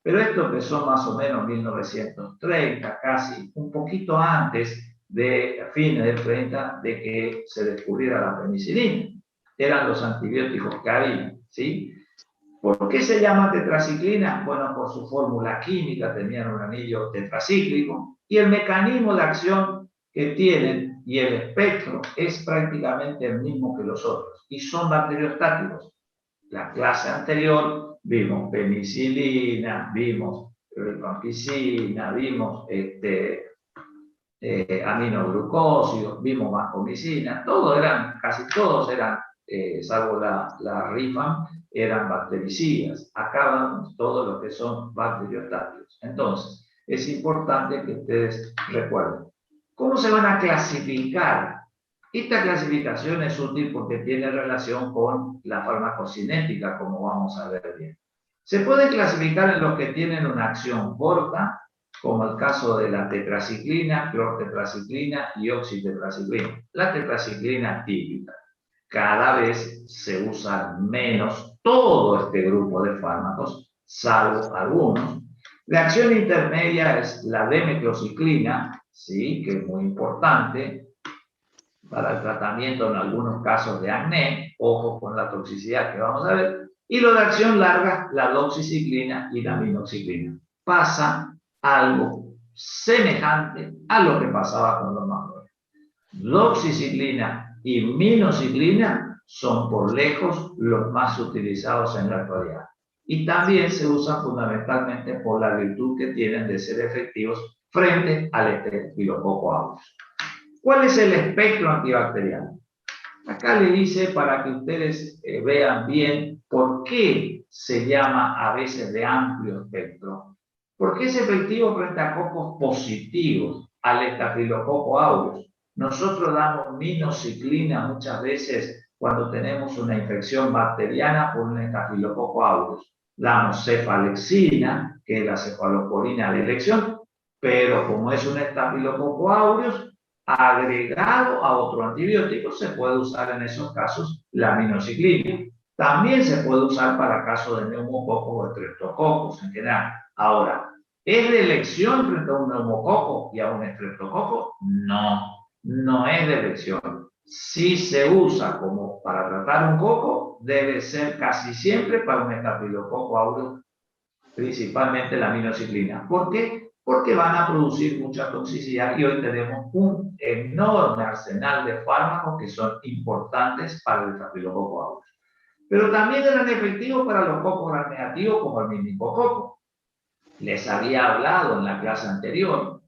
A: Pero esto empezó más o menos en 1930, casi un poquito antes de fines del 30, de que se descubriera la penicilina. Eran los antibióticos que había, ¿sí? ¿Por qué se llama tetraciclina? Bueno, por su fórmula química, tenían un anillo tetracíclico, y el mecanismo de acción que tienen y el espectro es prácticamente el mismo que los otros, y son bacteriostáticos. La clase anterior vimos penicilina, vimos rifampicina, vimos aminoglucósidos, vimos vancomicina, casi todos eran, salvo la Rifam, eran bactericidas. Acá vamos todo lo que son bacteriostáticos. Entonces, es importante que ustedes recuerden. ¿Cómo se van a clasificar? Esta clasificación es útil porque tiene relación con la farmacocinética, como vamos a ver bien. Se puede clasificar en los que tienen una acción corta, como el caso de la tetraciclina, clortetraciclina y oxitetraciclina. La tetraciclina típica. Cada vez se usa menos todo este grupo de fármacos, salvo algunos. La acción intermedia es la demeclociclina, ¿sí? Que es muy importante para el tratamiento en algunos casos de acné, ojo con la toxicidad que vamos a ver, y lo de acción larga, la doxiciclina y la minoxiclina. Pasa algo semejante a lo que pasaba con los macrólidos. Doxiciclina y minocyclina son por lejos los más utilizados en la actualidad. Y también se usan fundamentalmente por la virtud que tienen de ser efectivos frente al Staphylococcus aureus. ¿Cuál es el espectro antibacteriano? Acá le dice para que ustedes vean bien por qué se llama a veces de amplio espectro. Porque es efectivo frente a cocos positivos al Staphylococcus aureus. Nosotros damos minocyclina muchas veces cuando tenemos una infección bacteriana por un Staphylococcus aureus. Damos cefalexina, que es la cefalosporina de elección, pero como es un Staphylococcus aureus, agregado a otro antibiótico, se puede usar en esos casos la minocyclina. También se puede usar para casos de neumococos o estreptococos en general. Ahora, ¿es de elección frente a un neumococo y a un estreptococo? No, no es de elección. Si se usa como para tratar un coco, debe ser casi siempre para un Staphylococcus aureus, principalmente la minocyclina. ¿Por qué? Porque van a producir mucha toxicidad y hoy tenemos un enorme arsenal de fármacos que son importantes para el Staphylococcus aureus. Pero también eran efectivos para los cocos gram negativos como el meningococo. Les había hablado en la clase anterior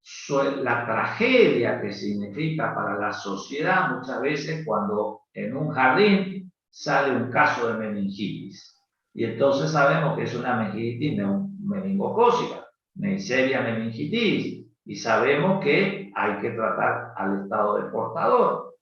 A: sobre la tragedia que significa para la sociedad muchas veces cuando en un jardín sale un caso de meningitis. Y entonces sabemos que es una meningitis meningocócica, Neisseria meningitis, y sabemos que hay que tratar al estado del portador.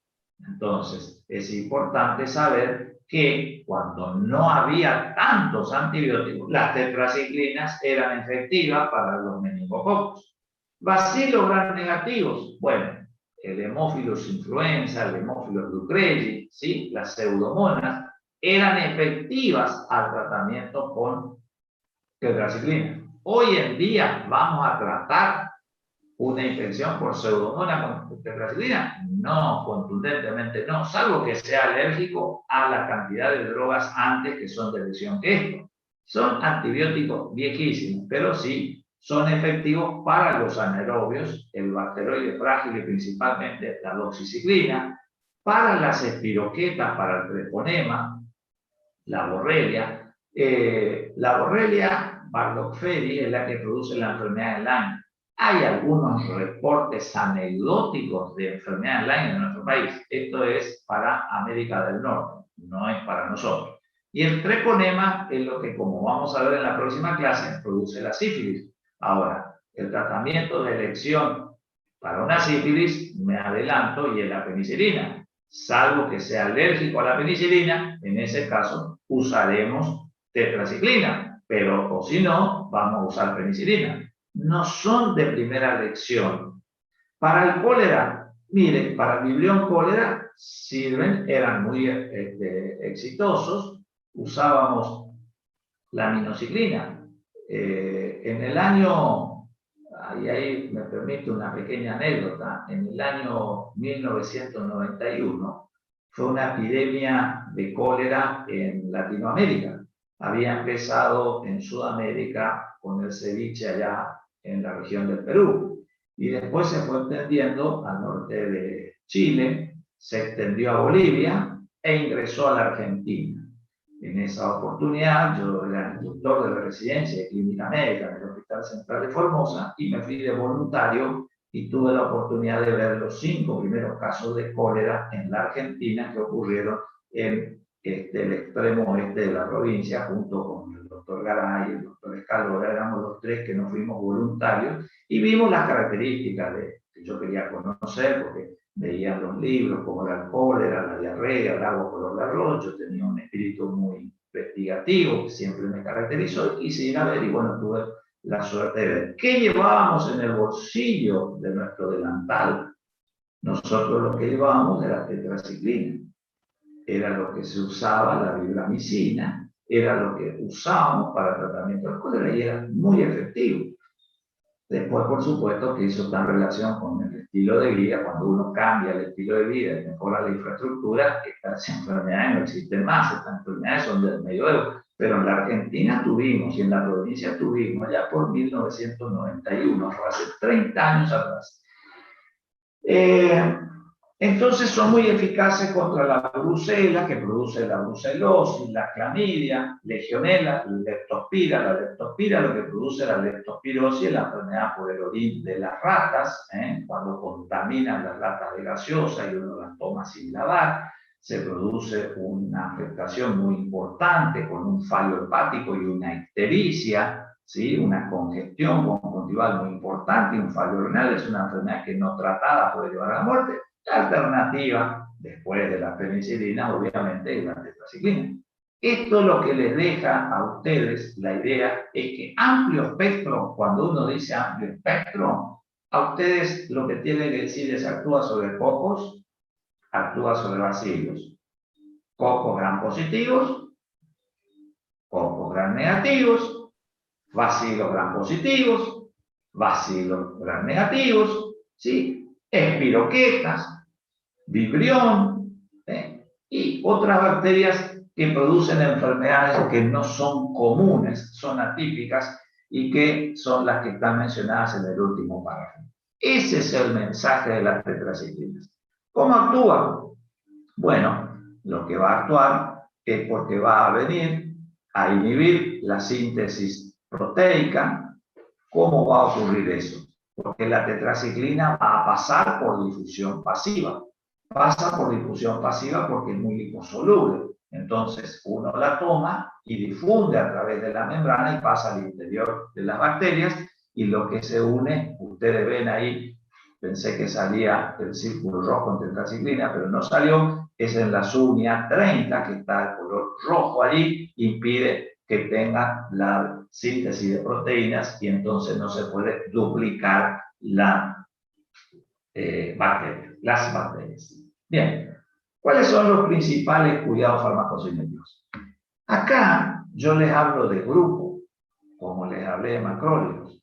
A: Entonces, es importante saber que cuando no había tantos antibióticos, las tetraciclinas eran efectivas para los meningococos. Bacilos gram negativos, bueno, el Haemophilus influenza, el Haemophilus ducreyi, ¿sí? Las pseudomonas, eran efectivas al tratamiento con tetraciclina. Hoy en día vamos a tratar una infección por pseudomonas con tetraciclina. No, contundentemente no, salvo que sea alérgico a la cantidad de drogas antes que son de elección que esto. Son antibióticos viejísimos, pero sí son efectivos para los anaerobios, el bacteroide frágil y principalmente la doxiciclina, para las espiroquetas, para el treponema, la borrelia. La borrelia Bardoxferi es la que produce la enfermedad de Lyme. Hay algunos reportes anecdóticos de enfermedad de Lyme en nuestro país. Esto es para América del Norte, no es para nosotros. Y el treponema es lo que, como vamos a ver en la próxima clase, produce la sífilis. Ahora, el tratamiento de elección para una sífilis, me adelanto, y es la penicilina. Salvo que sea alérgico a la penicilina, en ese caso usaremos tetraciclina, pero o si no, vamos a usar penicilina. No son de primera elección. Para el cólera, miren, para el vibrión cólera sirven, eran muy exitosos, usábamos la minocyclina. En el año, ahí me permite una pequeña anécdota, en el año 1991 fue una epidemia de cólera en Latinoamérica. Había empezado en Sudamérica con el ceviche allá en la región del Perú y después se fue extendiendo al norte de Chile, se extendió a Bolivia e ingresó a la Argentina. En esa oportunidad yo era instructor de la residencia de clínica médica del Hospital Central de Formosa y me fui de voluntario y tuve la oportunidad de ver los 5 primeros casos de cólera en la Argentina que ocurrieron en el extremo oeste de la provincia junto con el doctor Garay y el doctor Escalora. Éramos los 3 que nos fuimos voluntarios y vimos las características que yo quería conocer porque veía los libros como el cólera, la diarrea, el agua color de arroz. Yo tenía un espíritu muy investigativo que siempre me caracterizó y quise ir a ver y bueno, tuve la suerte de ver. ¿Qué llevábamos en el bolsillo de nuestro delantal? Nosotros lo que llevábamos era tetraciclina. Era lo que se usaba, la vibramicina, era lo que usábamos para el tratamiento del cólera y era muy efectivo. Después, por supuesto, que eso está en relación con el estilo de vida. Cuando uno cambia el estilo de vida y mejora la infraestructura, estas enfermedades no existen más. Estas enfermedades son del medioevo. Pero en la Argentina tuvimos, y en la provincia tuvimos, ya por 1991, hace 30 años atrás. Entonces son muy eficaces contra la brucela, que produce la brucelosis, la clamidia, legionela, la leptospira lo que produce la leptospirosis es la enfermedad por el orín de las ratas, cuando contaminan las latas de gaseosa y uno las toma sin lavar, se produce una afectación muy importante con un fallo hepático y una ictericia, ¿sí? Una congestión conjuntival muy importante y un fallo renal. Es una enfermedad que no tratada puede llevar a la muerte. La alternativa, después de la penicilina, obviamente, es la tetraciclina. Esto lo que les deja a ustedes la idea es que amplio espectro, cuando uno dice amplio espectro, a ustedes lo que tienen que decir es actúa sobre cocos, actúa sobre bacilos. Cocos gram positivos, cocos gram negativos, bacilos gram positivos, bacilos gram negativos, ¿sí? Espiroquetas, vibrión, y otras bacterias que producen enfermedades que no son comunes, son atípicas y que son las que están mencionadas en el último párrafo. Ese es el mensaje de las tetraciclinas. ¿Cómo actúa? Bueno, lo que va a actuar es porque va a venir a inhibir la síntesis proteica. ¿Cómo va a ocurrir eso? Porque la tetraciclina va a pasar por difusión pasiva. Pasa por difusión pasiva porque es muy liposoluble. Entonces uno la toma y difunde a través de la membrana y pasa al interior de las bacterias, y lo que se une, ustedes ven ahí, pensé que salía el círculo rojo en tetraciclina, pero no salió, es en la subunidad 30 que está el color rojo allí, impide que tenga la síntesis de proteínas y entonces no se puede duplicar la las bacterias. Bien, ¿cuáles son los principales cuidados farmacocinéticos? Acá yo les hablo de grupo, como les hablé de macrólidos,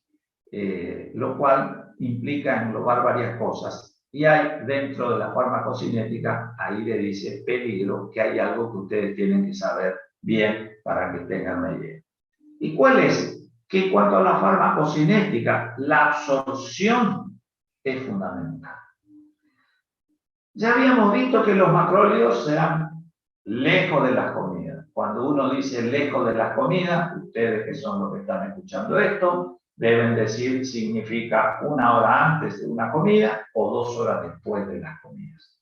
A: lo cual implica englobar varias cosas. Y hay dentro de la farmacocinética, ahí le dice peligro, que hay algo que ustedes tienen que saber bien para que tengan una idea. ¿Y cuál es? Que en cuanto a la farmacocinética, la absorción es fundamental. Ya habíamos visto que los macrólidos se dan lejos de las comidas. Cuando uno dice lejos de las comidas, ustedes que son los que están escuchando esto, deben decir significa 1 hora antes de una comida o 2 horas después de las comidas.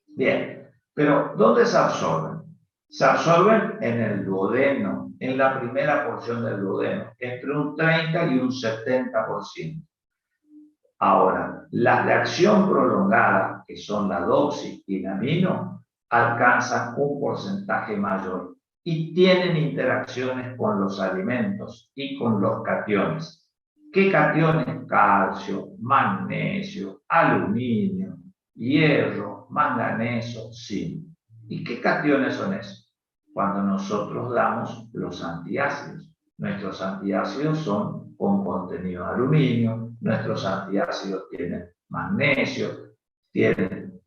A: Bien, pero ¿dónde se absorben? Se absorben en el duodeno, en la primera porción del duodeno, entre un 30 y un 70%. Ahora, las de acción prolongada, que son la doxiquinamino, alcanzan un porcentaje mayor y tienen interacciones con los alimentos y con los cationes. ¿Qué cationes? Calcio, magnesio, aluminio, hierro, manganeso, zinc. ¿Y qué cationes son esos? Cuando nosotros damos los antiácidos. Nuestros antiácidos son con contenido de aluminio, nuestros antiácidos tienen magnesio, tienen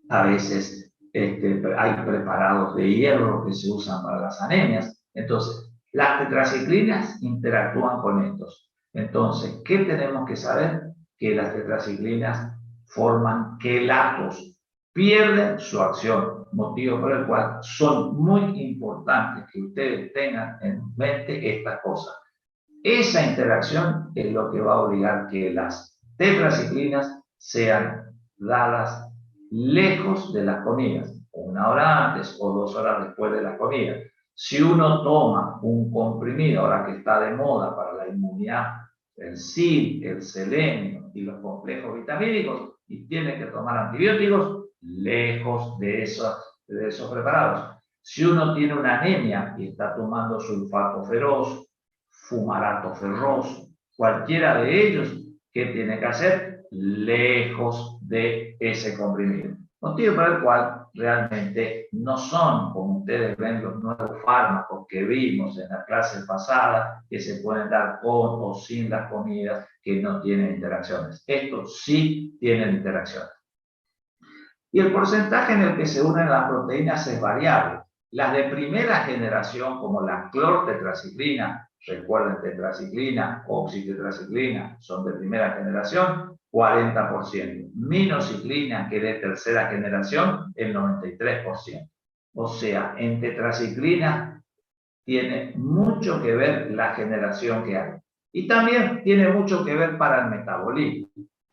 A: a veces hay preparados de hierro que se usan para las anemias. Entonces, las tetraciclinas interactúan con estos. Entonces, ¿qué tenemos que saber? Que las tetraciclinas forman quelatos, pierden su acción, motivo por el cual son muy importantes que ustedes tengan en mente estas cosas. Esa interacción es lo que va a obligar que las tetraciclinas sean dadas lejos de las comidas, 1 hora antes o 2 horas después de las comidas. Si uno toma un comprimido, ahora que está de moda para la inmunidad, el zinc, el selenio y los complejos vitamínicos, y tiene que tomar antibióticos, lejos de esos preparados. Si uno tiene una anemia y está tomando sulfato feroz, fumarato ferroso, cualquiera de ellos, ¿qué tiene que hacer? Lejos de ese comprimido. Motivo por el cual realmente no son, como ustedes ven, los nuevos fármacos que vimos en la clase pasada, que se pueden dar con o sin las comidas, que no tienen interacciones. Estos sí tienen interacciones. Y el porcentaje en el que se unen las proteínas es variable. Las de primera generación, como la clortetraciclina, recuerden, tetraciclina, oxitetraciclina, son de primera generación, 40%. Minociclina, que es de tercera generación, el 93%. O sea, en tetraciclina tiene mucho que ver la generación que hay. Y también tiene mucho que ver para el metabolismo.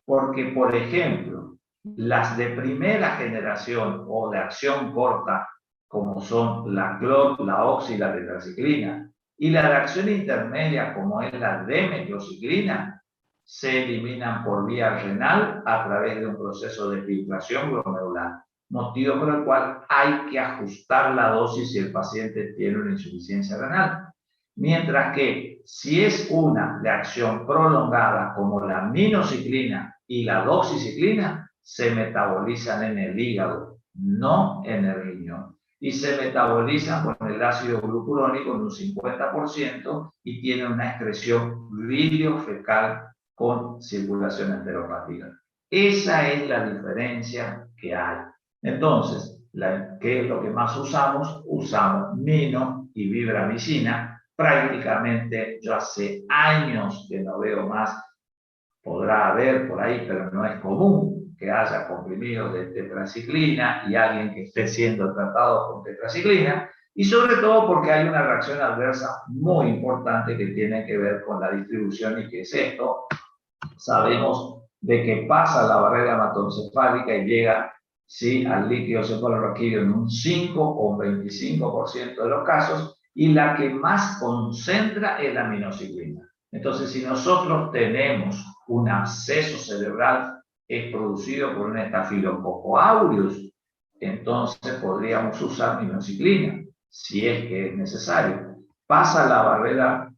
A: Porque, por ejemplo, las de primera generación o de acción corta, como son la clot, la oxi y la tetraciclina, y la de acción intermedia, como es la D-metrociclina, se eliminan por vía renal a través de un proceso de filtración glomerular, motivo por el cual hay que ajustar la dosis si el paciente tiene una insuficiencia renal. Mientras que si es una de acción prolongada, como la minociclina y la doxiciclina, se metabolizan en el hígado, no en el riñón. Y se metabolizan con el ácido glucurónico en un 50% y tienen una excreción biliofecal con circulación enteropática. Esa es la diferencia que hay. Entonces, ¿qué es lo que más usamos? Usamos mino y vibramicina. Prácticamente yo hace años que no veo más, podrá haber por ahí, pero no es común que haya comprimidos de tetraciclina y alguien que esté siendo tratado con tetraciclina, y sobre todo porque hay una reacción adversa muy importante que tiene que ver con la distribución. ¿Y qué es esto? Sabemos de que pasa la barrera hematoencefálica y llega, ¿sí?, al líquido cefalorraquídeo en un 5 o un 25% de los casos, y la que más concentra es la minociclina. Entonces, si nosotros tenemos un absceso cerebral es producido por un Staphylococcus aureus, entonces podríamos usar minociclina, si es que es necesario. Pasa la barrera,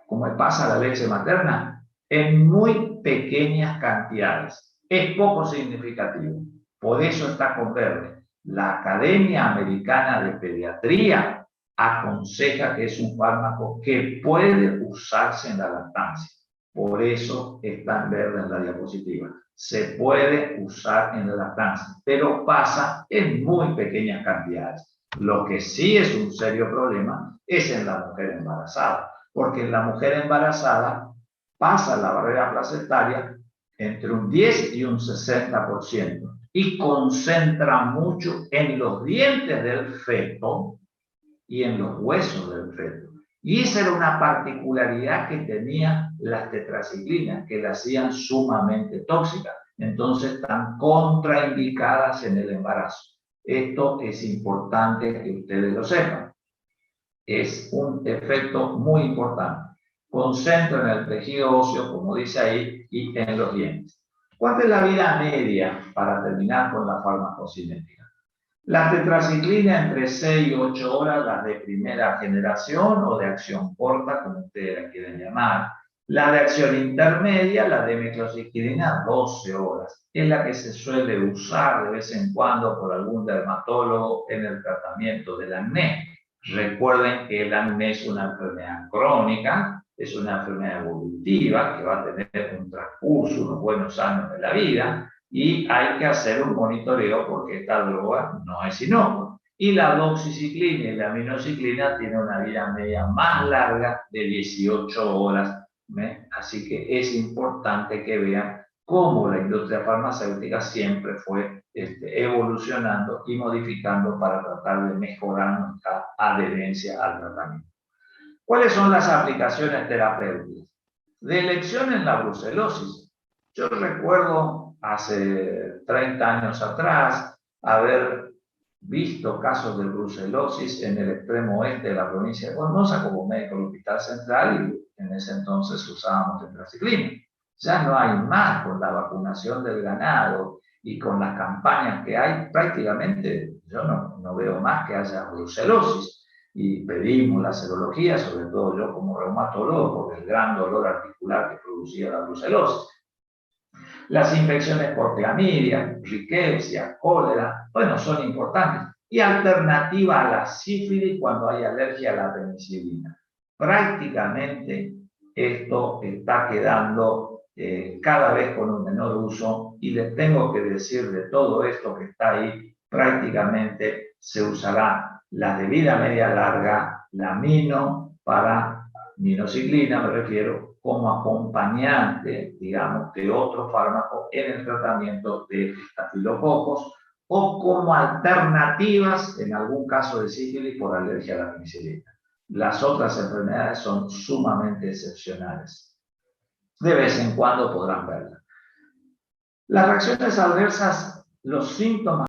A: como pasa la leche materna, en muy pequeñas cantidades. Es poco significativo. Por eso está con verde. La Academia Americana de Pediatría aconseja que es un fármaco que puede usarse en la lactancia. Por eso está en verde en la diapositiva. Se puede usar en la lactancia, pero pasa en muy pequeñas cantidades. Lo que sí es un serio problema es en la mujer embarazada, porque en la mujer embarazada pasa la barrera placentaria entre un 10 y un 60% y concentra mucho en los dientes del feto y en los huesos del feto. Y esa era una particularidad que tenía las tetraciclinas, que las hacían sumamente tóxicas. Entonces están contraindicadas en el embarazo. Esto es importante que ustedes lo sepan. Es un efecto muy importante. Concentra en el tejido óseo, como dice ahí, y en los dientes. ¿Cuál es la vida media para terminar con la farmacocinética? La tetraciclina entre 6 y 8 horas, las de primera generación o de acción corta, como ustedes la quieren llamar. La de acción intermedia, la de metrociclina, 12 horas. Es la que se suele usar de vez en cuando por algún dermatólogo en el tratamiento del acné. Recuerden que el acné es una enfermedad crónica, es una enfermedad evolutiva que va a tener un transcurso, unos buenos años de la vida, y hay que hacer un monitoreo porque esta droga no es inocua. Y la doxiciclina y la minociclina tienen una vida media más larga de 18 horas. Así que es importante que vean cómo la industria farmacéutica siempre fue evolucionando y modificando para tratar de mejorar nuestra adherencia al tratamiento. ¿Cuáles son las aplicaciones terapéuticas? De elección en la brucelosis. Yo recuerdo hace 30 años atrás haber visto casos de brucelosis en el extremo oeste de la provincia de Formosa como médico del Hospital Central, y en ese entonces usábamos tetraciclina. Ya no hay más, con la vacunación del ganado y con las campañas que hay, prácticamente yo no veo más que haya brucelosis. Y pedimos la serología, sobre todo yo como reumatólogo, por el gran dolor articular que producía la brucelosis. Las infecciones por clamidia, riqueza, cólera, bueno, son importantes. Y alternativa a la sífilis cuando hay alergia a la penicilina. Prácticamente esto está quedando cada vez con un menor uso, y les tengo que decir, de todo esto que está ahí, prácticamente se usará la de vida media larga, la mino para minociclina, me refiero, como acompañante, digamos, de otro fármaco en el tratamiento de estafilococos o como alternativas en algún caso de sífilis por alergia a la penicilina. Las otras enfermedades son sumamente excepcionales. De vez en cuando podrán verlas. Las reacciones adversas, los síntomas